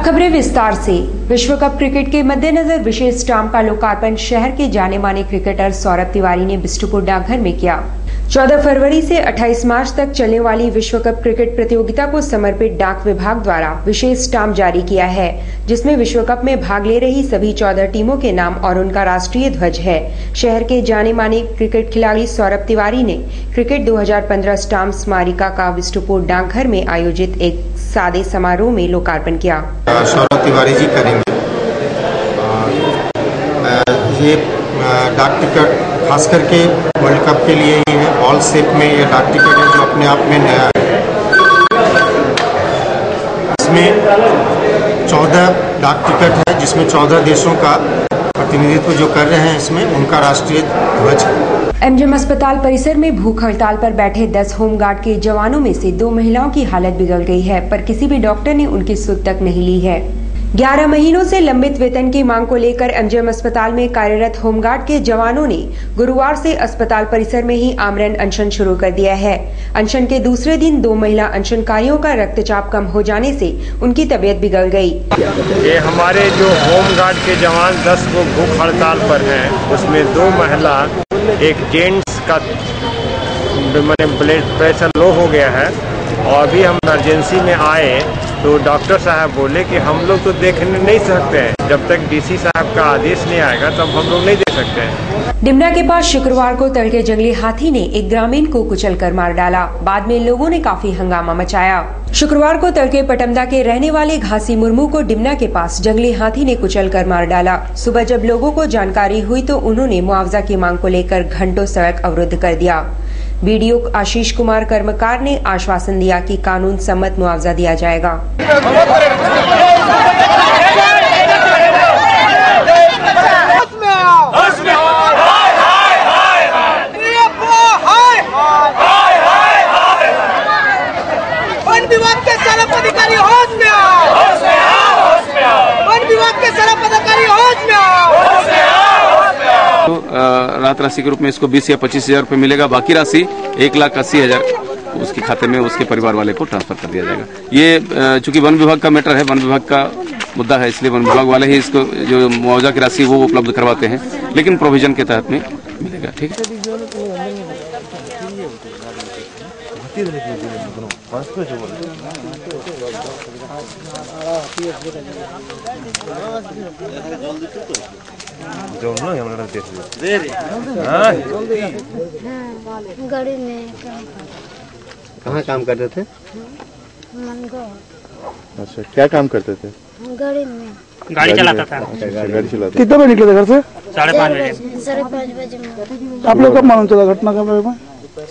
अब खबरें विस्तार से। विश्व कप क्रिकेट के मद्देनजर विशेष स्टाम्प का लोकार्पण शहर के जाने माने क्रिकेटर सौरभ तिवारी ने बिष्टुपुर डाकघर में किया। 14 फरवरी से 28 मार्च तक चलने वाली विश्व कप क्रिकेट प्रतियोगिता को समर्पित डाक विभाग द्वारा विशेष स्टाम्प जारी किया है, जिसमें विश्व कप में भाग ले रही सभी 14 टीमों के नाम और उनका राष्ट्रीय ध्वज है। शहर के जाने माने क्रिकेट खिलाड़ी सौरभ तिवारी ने क्रिकेट 2015 स्टाम्प स्मारिका का बिष्टुपुर डाकघर में आयोजित एक सादे समारोह में लोकार्पण किया। सौरभ तिवारी जी करेंगे ये डाक टिकट खास करके वर्ल्ड कप के लिए ही है। बॉल शेप में ये डाक टिकट है जो अपने आप में नया है। इसमें 14 डाक टिकट है जिसमें 14 देशों का प्रतिनिधित्व जो कर रहे हैं, इसमें उनका राष्ट्रीय ध्वज। एमजीएम अस्पताल परिसर में भूख हड़ताल पर बैठे 10 होमगार्ड के जवानों में से 2 महिलाओं की हालत बिगड़ गई है, पर किसी भी डॉक्टर ने उनकी सुध तक नहीं ली है। 11 महीनों से लंबित वेतन की मांग को लेकर एमजीएम अस्पताल में कार्यरत होमगार्ड के जवानों ने गुरुवार से अस्पताल परिसर में ही आमरण अनशन शुरू कर दिया है। अनशन के दूसरे दिन 2 महिला अनशनकारियों का रक्तचाप कम हो जाने से उनकी तबीयत बिगड़ गई। ये हमारे जो होमगार्ड के जवान 10 को भूख हड़ताल पर हैं, उसमें 2 महिला, एक जेंट्स का ब्लड प्रेशर लो हो गया है और अभी हम इमरजेंसी में आए तो डॉक्टर साहब बोले कि हम लोग तो देखने नहीं सकते हैं, जब तक डीसी साहब का आदेश नहीं आएगा तब हम लोग नहीं देख सकते हैं। डिमना के पास शुक्रवार को तड़के जंगली हाथी ने एक ग्रामीण को कुचलकर मार डाला। बाद में लोगों ने काफी हंगामा मचाया। शुक्रवार को तड़के पटमदा के रहने वाले घासी मुर्मू को डिमना के पास जंगली हाथी ने कुचलकर मार डाला। सुबह जब लोगों को जानकारी हुई तो उन्होंने मुआवजा की मांग को लेकर घंटों सड़क अवरुद्ध कर दिया। बीडीओ आशीष कुमार कर्मकार ने आश्वासन दिया कि कानून सम्मत मुआवजा दिया जाएगा। वन विभाग के सारा पदाधिकारी होश में आओ, वन विभाग के सारा पदाधिकारी होश में आओ। तो राहत राशि के रूप में इसको 20 या 25 हजार रुपये मिलेगा। बाकी राशि 1,80,000 उसके खाते में उसके परिवार वाले को ट्रांसफर कर दिया जाएगा। ये चूंकि वन विभाग का मैटर है, वन विभाग का मुद्दा है, इसलिए वन विभाग वाले ही इसको जो मुआवजा की राशि वो उपलब्ध करवाते हैं, लेकिन प्रोविजन के तहत में मिलेगा। ठीक है। गाड़ी में कहाँ काम करते थे? मनगो। अच्छा, क्या काम करते थे? गाड़ी में गाड़ी चलाता था। गाड़ी चलाता। कितने बजे निकले थे घर से? 5:30 बजे। 5:30 बजे। आप लोग कब मालूम चला घटना का?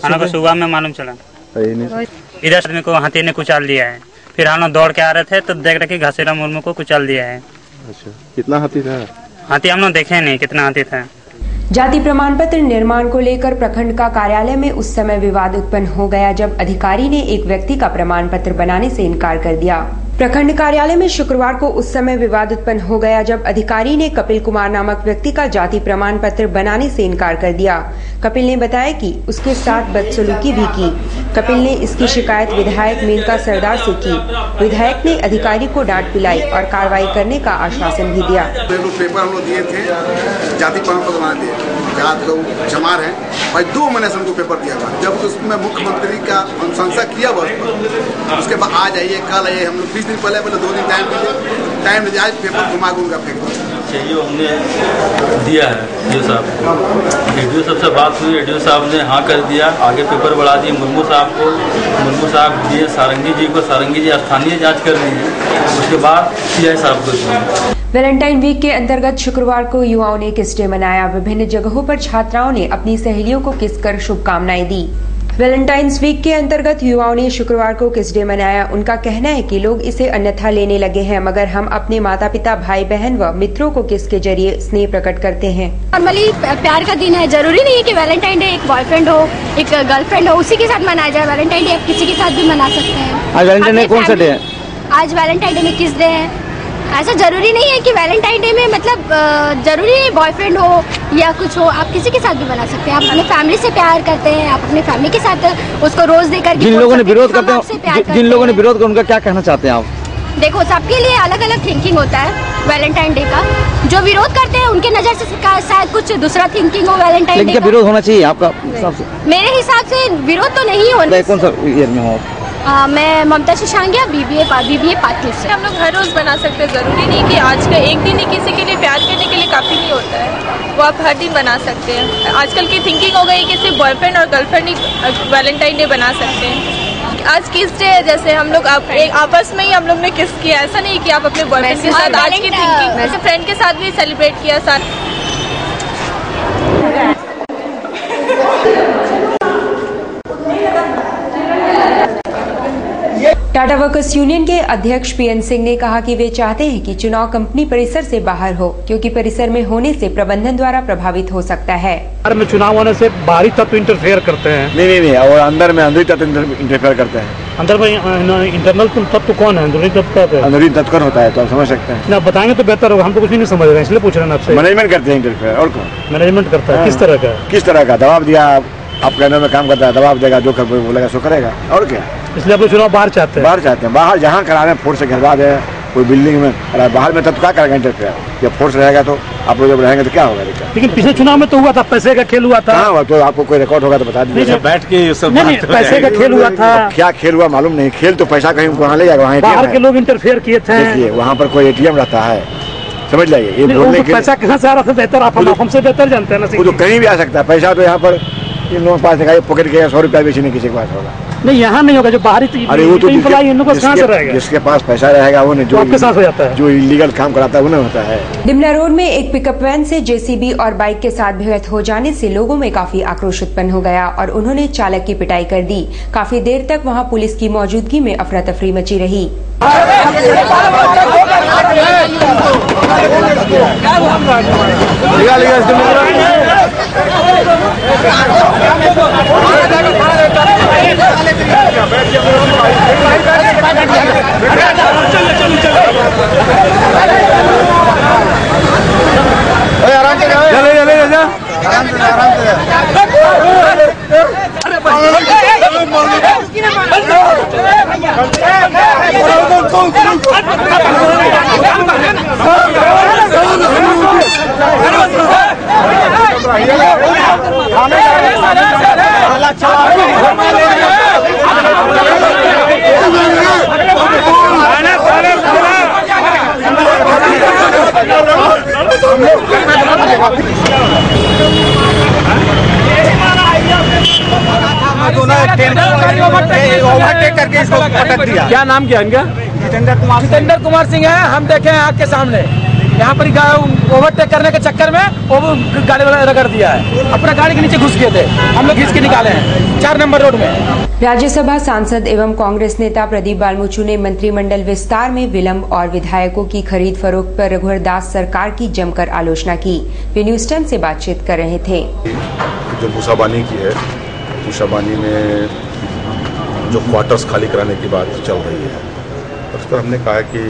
हम लोग सुबह में मालूम चला। इधर आदमी को हाथी ने कुचाल दिया है। फिर हम लोग दौड़ के आ रहे थे तो देख रहे कि घासीराम मुर्मू को कुचाल दिया है। अच्छा, कितना हाथी था? हाथी हम लोग देखे नहीं कितना हाथी था। जाति प्रमाण पत्र निर्माण को लेकर प्रखंड का कार्यालय में उस समय विवाद उत्पन्न हो गया जब अधिकारी ने एक व्यक्ति का प्रमाण पत्र बनाने से इनकार कर दिया। प्रखंड कार्यालय में शुक्रवार को उस समय विवाद उत्पन्न हो गया जब अधिकारी ने कपिल कुमार नामक व्यक्ति का जाति प्रमाण पत्र बनाने से इनकार कर दिया। कपिल ने बताया कि उसके साथ बदसलूकी भी की। कपिल ने इसकी शिकायत विधायक मेनका सरदार से की। विधायक ने अधिकारी को डांट पिलाई और कार्रवाई करने का आश्वासन भी दिया। पेपर हम लोग दिए थे, जाति प्रमाण पत्र बनाने दिए, लोग जमा रहे भाई 2 महीने से हमको पेपर दिया हुआ। जब उसमें मुख्यमंत्री का अनुशंसा किया हुआ उसके बाद आ जाइए, कल आइए, हम लोग 20 दिन पहले 2 दिन टाइम दीजिए, आज पेपर घुमा घूमकर फेंक चाहिए हमने दिया है एडीओ साहब। एडीओ साहब से बात हुई, एडीओ साहब ने हाँ कर दिया। आगे पेपर बढ़ा दिए मुर्मू साहब को, मुर्मू साहब दिए सारंगी जी को, सारंगी जी स्थानीय जांच कर रही है, उसके बाद सीआई साहब को दिए। वैलेंटाइन वीक के अंतर्गत शुक्रवार को युवाओं ने किस डे मनाया। विभिन्न जगहों पर छात्राओं ने अपनी सहेलियों को किस कर शुभकामनाएं दी। वैलेंटाइन्स वीक के अंतर्गत युवाओं ने शुक्रवार को किस डे मनाया। उनका कहना है कि लोग इसे अन्यथा लेने लगे हैं, मगर हम अपने माता पिता, भाई बहन व मित्रों को किस के जरिए स्नेह प्रकट करते हैं। नॉर्मली प्यार का दिन है, जरूरी नहीं है कि वैलेंटाइन डे एक बॉयफ्रेंड हो, एक गर्लफ्रेंड हो, उसी के साथ मनाया जाए। वैलेंटाइन डे आप किसी के साथ भी मना सकते हैं। आज वैलेंटाइन डे कौन सा डे है? आज वैलेंटाइन डे में किस डे है। ऐसा जरूरी नहीं है कि वैलेंटाइन डे में मतलब जरूरी नहीं बॉयफ्रेंड हो या कुछ हो, आप किसी के साथ भी बना सकते हैं। आप अपने फैमिली से प्यार करते हैं, आप अपने फैमिली के साथ उसको रोज देकर। जिन लोगों ने विरोध करते हैं, जिन लोगों ने विरोध कर उनका क्या कहना चाहते हैं आप? देखो सबके लिए अलग अलग थिंकिंग होता है वैलेंटाइन डे का। जो विरोध करते हैं उनके नज़र से शायद कुछ दूसरा थिंकिंग हो वैलेंटाइन डे का। विरोध होना चाहिए आपका हिसाब से? मेरे हिसाब से विरोध तो नहीं होना। कौन सा ईयर में हो? मैं ममता शिशांगिया, बीबीए पार्ट 2 से। हम लोग हर रोज़ बना सकते हैं, ज़रूरी नहीं कि आज का एक दिन ही किसी के लिए प्यार करने के लिए काफ़ी नहीं होता है, वो आप हर दिन बना सकते हैं। आजकल की थिंकिंग हो गई कि सिर्फ बॉयफ्रेंड और गर्लफ्रेंड ही वैलेंटाइन डे बना सकते हैं। आज किस डे है, जैसे हम लोग आपस में ही हम लोग ने किस किया, ऐसा नहीं कि आप अपने बॉयफ्रेंड के साथ। आज की थिंकिंग वैसे फ्रेंड के साथ भी सेलिब्रेट किया साथ। टाटा वर्कर्स यूनियन के अध्यक्ष पीएन सिंह ने कहा कि वे चाहते हैं कि चुनाव कंपनी परिसर से बाहर हो, क्योंकि परिसर में होने से प्रबंधन द्वारा प्रभावित हो सकता है। में चुनाव होने से बाहरी तत्व इंटरफेयर करते हैं। नहीं, और अंदर में अंदरूनी तत्व इंटरफेयर करते हैं। अंदर में इंटरनल तत्व कौन है? अंदरूनी तत्व अंदरूनी तत्व होता है, तो आप समझ सकते हैं ना। बताएंगे तो बेहतर होगा, हम तो कुछ भी नहीं समझ रहे हैं, इसलिए पूछ रहे हैं आपसे। मैनेजमेंट करते हैं इंटरफेयर, और कौन मैनेजमेंट करता है? किस तरह का दबाव दिया, आप कहने में काम करता है, दबाव देगा, जो कर बोलेगा सो करेगा, और क्या। इसलिए आप लोग चुनाव बाहर चाहते हैं। बाहर जहाँ करा रहे हैं, फोर्स से घेरवा दे, कोई बिल्डिंग में बाहर में तब क्या करेगा इंटरफेयर? जब फोर्स रहेगा तो आप लोग जब रहेंगे तो क्या होगा? लेकिन पिछले चुनाव में तो हुआ था, पैसे का खेल हुआ था। हाँ, तो आपको कोई रिकॉर्ड होगा तो बता दीजिए। बैठ के सब पैसे का खेल हुआ था। क्या खेल हुआ मालूम नहीं, खेल तो पैसा कहीं वहाँ ले जाएगा, वहाँ बाहर के लोग इंटरफेयर किए थे। देखिए वहाँ पर कोई ATM रहता है, समझ लाइए। ये बोलने के पैसा कहाँ से आ रहा था? बेहतर आप हमसे बेहतर जानते हैं ना। वो तो कहीं भी आ सकता है पैसा, तो यहाँ पर इन लोगों के पास दिखाई पॉकेट के 100 रुपया बेचने किसी के पास होगा। नहीं, यहाँ नहीं होगा। जो बाहरी अरे वो तो इम्प्लॉय इन लोगों कहाँ से रहेगा? जिसके पास पैसा रहेगा वो नहीं, जो आपके साथ हो जाता है, जो इलीगल काम कराता है वो नहीं होता है। डिमना रोड में एक पिकअप वैन से जेसीबी और बाइक के साथ भिड़ंत हो जाने से लोगों में काफी आक्रोश उत्पन्न हो गया और उन्होंने चालक की पिटाई कर दी। काफी देर तक वहां पुलिस की मौजूदगी में अफरा तफरी मची रही। ओवरटेक करके इसको पटक दिया। क्या नाम क्या इनका? जितेंद्र कुमार सिंह है। हम देखे हैं आग के सामने, यहाँ पर ओवरटेक करने के चक्कर में वो गाड़ी वाला रगड़ दिया है, अपना गाड़ी के नीचे घुस गए थे, हम लोग खींच के निकाले हैं 4 नंबर रोड में। राज्यसभा सांसद एवं कांग्रेस नेता प्रदीप बालमुचु ने मंत्रिमंडल विस्तार में विलंब और विधायकों की खरीद फरोख्त पर रघुवर दास सरकार की जमकर आलोचना की। वे न्यूज 10 से बातचीत कर रहे थे। जो मूसाबानी की है, मूसाबानी में जो क्वार्टर्स खाली कराने की बात चल रही है, उस पर हमने कहा कि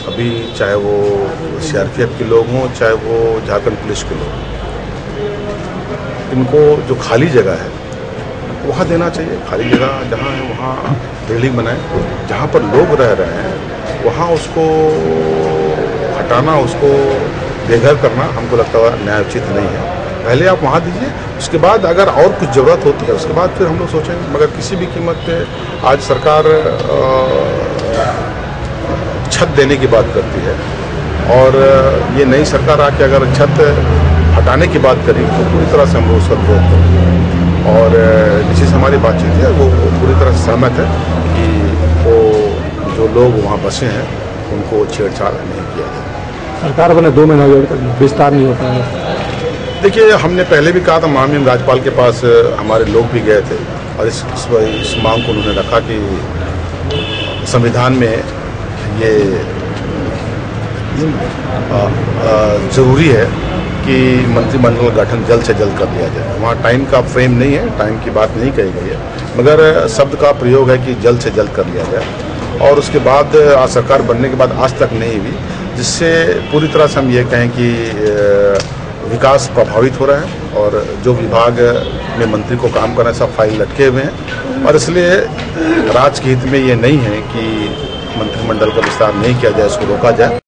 अभी चाहे वो CRPF के लोग हों, चाहे वो झारखंड पुलिस के लोग, इनको जो खाली जगह है वहाँ देना चाहिए। खाली जगह जहाँ है वहाँ बिल्डिंग बनाए, जहाँ पर लोग रह रहे हैं वहाँ उसको हटाना, उसको बेघर करना हमको लगता है न्यायोचित नहीं है। पहले आप वहाँ दीजिए, उसके बाद अगर और कुछ ज़रूरत होती है उसके बाद फिर हम लोग सोचेंगे। मगर किसी भी कीमत पे आज सरकार छत देने की बात करती है, और ये नई सरकार आके अगर छत हटाने की बात करी तो पूरी तरह से हम लोग उसका विरोध करेंगे। और जिससे हमारी बातचीत है वो पूरी तरह से सहमत है कि वो जो लोग वहाँ बसे हैं उनको छेड़छाड़ नहीं किया जाए। सरकार बने 2 महीने हो गए, विस्तार नहीं होता है। देखिए, हमने पहले भी कहा था, माननीय राज्यपाल के पास हमारे लोग भी गए थे और इस मांग को उन्होंने रखा कि संविधान में ये ज़रूरी है कि मंत्रिमंडल गठन जल्द से जल्द कर लिया जाए। वहाँ टाइम का फ्रेम नहीं है, टाइम की बात नहीं कही गई है, मगर शब्द का प्रयोग है कि जल्द से जल्द कर लिया जाए। और उसके बाद आज सरकार बनने के बाद आज तक नहीं हुई, जिससे पूरी तरह से हम ये कहें कि विकास प्रभावित हो रहा है और जो विभाग में मंत्री को काम करना है सब फाइल लटके हुए हैं। और इसलिए राज्य के हित में ये नहीं है कि मंत्रिमंडल का विस्तार नहीं किया जाए, इसको रोका जाए।